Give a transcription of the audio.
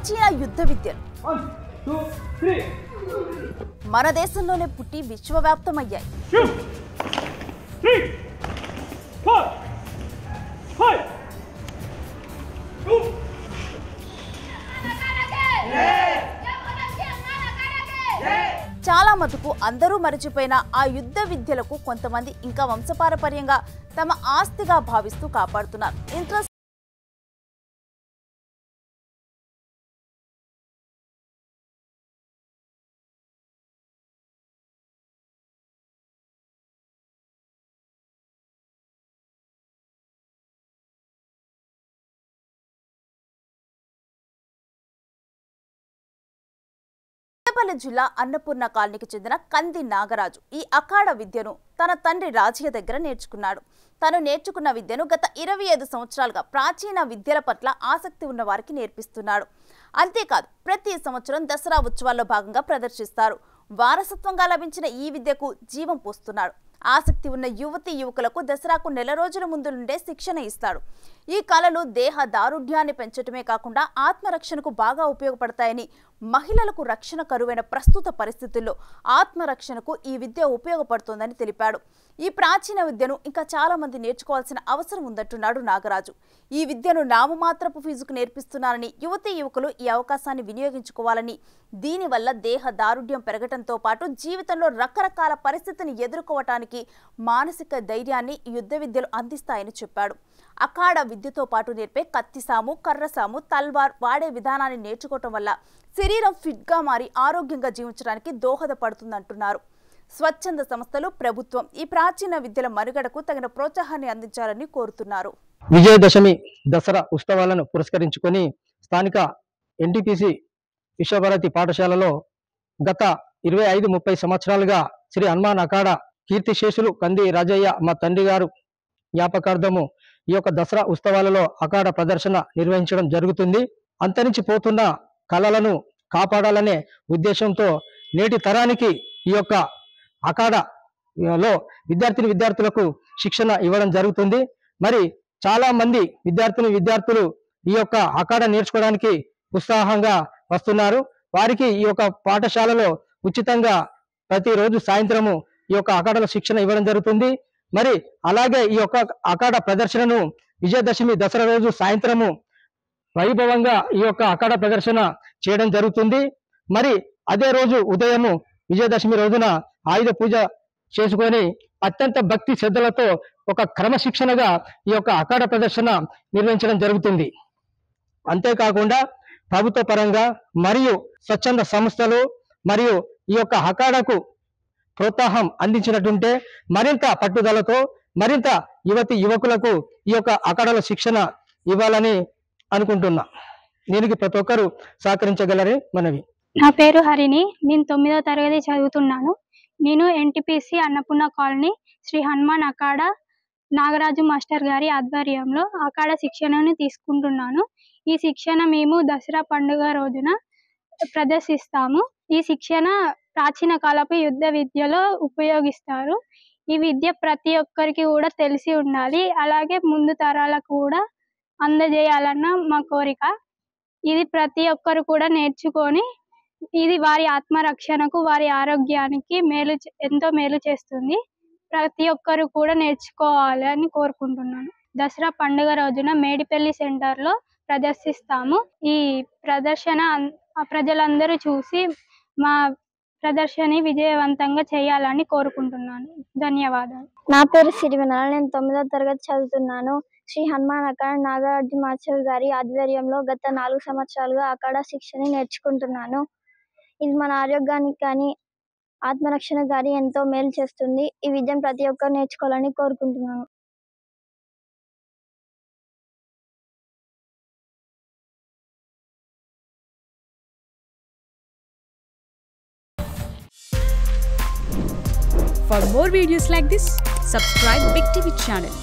ప్రాచీన యుద్ధ విద్యలు మన దేశంలోనే పుట్టి విశ్వవ్యాప్తమయ్యాయి. చాలా మటుకు అందరూ మరిచిపోయిన ఆ యుద్ధ విద్యలకు కొంతమంది ఇంకా వంశపారపర్యంగా తమ ఆస్తిగా భావిస్తూ కాపాడుతున్నారు. పెద్దపల్లి జిల్లా అన్నపూర్ణ కాలనీకి చెందిన కంది నాగరాజు ఈ అఖాడ విద్యను తన తండ్రి రాజయ్య దగ్గర నేర్చుకున్నాడు. తను నేర్చుకున్న విద్యను గత 25 సంవత్సరాలుగా ప్రాచీన విద్యల పట్ల ఆసక్తి ఉన్న వారికి నేర్పిస్తున్నాడు. అంతేకాదు ప్రతి సంవత్సరం దసరా ఉత్సవాల్లో భాగంగా ప్రదర్శిస్తారు. వారసత్వంగా లభించిన ఈ విద్యకు జీవం పోస్తున్నాడు. ఆసక్తి ఉన్న యువతీ యువకులకు దసరాకు నెల రోజుల ముందు నుండే శిక్షణ ఇస్తాడు. ఈ కళలు దేహ దారుఢ్యాన్ని పెంచడమే కాకుండా ఆత్మరక్షణకు బాగా ఉపయోగపడతాయని, మహిళలకు రక్షణ కరువైన ప్రస్తుత పరిస్థితుల్లో ఆత్మరక్షణకు ఈ విద్య ఉపయోగపడుతోందని తెలిపాడు. ఈ ప్రాచీన విద్యను ఇంకా చాలా మంది నేర్చుకోవాల్సిన అవసరం ఉందంటున్నాడు నాగరాజు. ఈ విద్యను నామమాత్రపు ఫీజుకు నేర్పిస్తున్నారని, యువతీ యువకులు ఈ అవకాశాన్ని వినియోగించుకోవాలని, దీనివల్ల దేహ దారుఢ్యం పెరగటంతో పాటు జీవితంలో రకరకాల పరిస్థితిని ఎదుర్కోవటానికి మానసిక ధైర్యాన్ని యుద్ధ విద్యలు అందిస్తాయని చెప్పాడు. అఖాడ విద్యతో పాటు నేర్పే కత్తిసాము, కర్రసాము, తల్వార్ వాడే విధానాన్ని నేర్చుకోవటం వల్ల శరీరం ఫిట్గా మారి ఆరోగ్యంగా జీవించడానికి దోహదపడుతుందంటున్నారు. స్వచ్ఛంద సంస్థలు, ప్రభుత్వం ఈ ప్రాచీన విద్యల మనుగడకు తగిన ప్రోత్సాహాన్ని అందించాలని కోరుతున్నారు. విజయదశమి దసరా ఉత్సవాలను పురస్కరించుకొని స్థానిక ఎన్టీపీసీ విశ్వభారతి పాఠశాలలో గత 25-30 సంవత్సరాలుగా శ్రీ హనుమాన్ అఖాడ కీర్తిశేషులు కంది రాజయ్య మా తండ్రి గారు జ్ఞాపకార్థము ఈ యొక్క దసరా ఉత్సవాలలో అఖాడ ప్రదర్శన నిర్వహించడం జరుగుతుంది. అంతరించిపోతున్న కళలను కాపాడాలనే ఉద్దేశంతో నేటి తరానికి ఈ యొక్క అఖాడలో విద్యార్థులకు శిక్షణ ఇవ్వడం జరుగుతుంది. మరి చాలా మంది విద్యార్థులు ఈ యొక్క అఖాడ నేర్చుకోవడానికి ఉత్సాహంగా వస్తున్నారు. వారికి ఈ యొక్క పాఠశాలలో ఉచితంగా ప్రతిరోజు సాయంత్రము ఈ యొక్క అఖాడలో శిక్షణ ఇవ్వడం జరుగుతుంది. మరి అలాగే ఈ యొక్క అఖాడ ప్రదర్శనను విజయదశమి దసరా రోజు సాయంత్రము వైభవంగా ఈ యొక్క అఖాడ ప్రదర్శన చేయడం జరుగుతుంది. మరి అదే రోజు ఉదయము విజయదశమి రోజున ఆయుధ పూజ చేసుకొని అత్యంత భక్తి శ్రద్ధలతో ఒక క్రమశిక్షణగా ఈ యొక్క అఖాడ ప్రదర్శన నిర్వహించడం జరుగుతుంది. అంతేకాకుండా ప్రభుత్వ పరంగా మరియు స్వచ్ఛంద సంస్థలు మరియు ఈ యొక్క అఖాడకు ప్రోత్సాహం అందించినట్టుంటే మరింత పట్టుదలతో మరింత యువతి యువకులకు ఈ యొక్క అఖాడల శిక్షణ ఇవ్వాలని అనుకుంటున్నా. దీనికి ప్రతి ఒక్కరూ సహకరించగలరని మనవి. నా పేరు హరిణి. నేను 9వ తరగతి చదువుతున్నాను. నేను ఎన్టీపీసీ అన్నపూర్ణ కాలనీ శ్రీ హనుమాన్ అఖాడ నాగరాజు మాస్టర్ గారి ఆధ్వర్యంలో అఖాడ శిక్షణను తీసుకుంటున్నాను. ఈ శిక్షణ మేము దసరా పండుగ రోజున ప్రదర్శిస్తాము. ఈ శిక్షణ ప్రాచీన కాలపు యుద్ధ విద్యలో ఉపయోగిస్తారు. ఈ విద్య ప్రతి ఒక్కరికి కూడా తెలిసి ఉండాలి. అలాగే ముందు తరాలకు కూడా అందజేయాలన్న మా కోరిక. ఇది ప్రతి ఒక్కరు కూడా నేర్చుకొని ఇది వారి ఆత్మరక్షణకు, వారి ఆరోగ్యానికి ఎంతో మేలు చేస్తుంది. ప్రతి ఒక్కరు కూడా నేర్చుకోవాలి అని కోరుకుంటున్నాను. దసరా పండుగ రోజున మేడిపల్లి సెంటర్లో ప్రదర్శిస్తాము. ఈ ప్రదర్శన ప్రజలందరూ చూసి మా ప్రదర్శన విజయవంతంగా చేయాలని కోరుకుంటున్నాను. ధన్యవాదాలు. నా పేరు సిరివెన్నెల. నేను 9వ తరగతి చదువుతున్నాను. శ్రీ హనుమాన్ అఖాడ నాగార్జున మాస్టర్ గారి ఆధ్వర్యంలో గత 4 సంవత్సరాలుగా అఖాడ శిక్షణ నేర్చుకుంటున్నాను. ఇది మన ఆరోగ్యానికి కానీ ఆత్మరక్షణ కానీ ఎంతో మేలు చేస్తుంది. ఈ విద్యను ప్రతి ఒక్కరు నేర్చుకోవాలని కోరుకుంటున్నాను. For more videos like this, subscribe Big TV channel.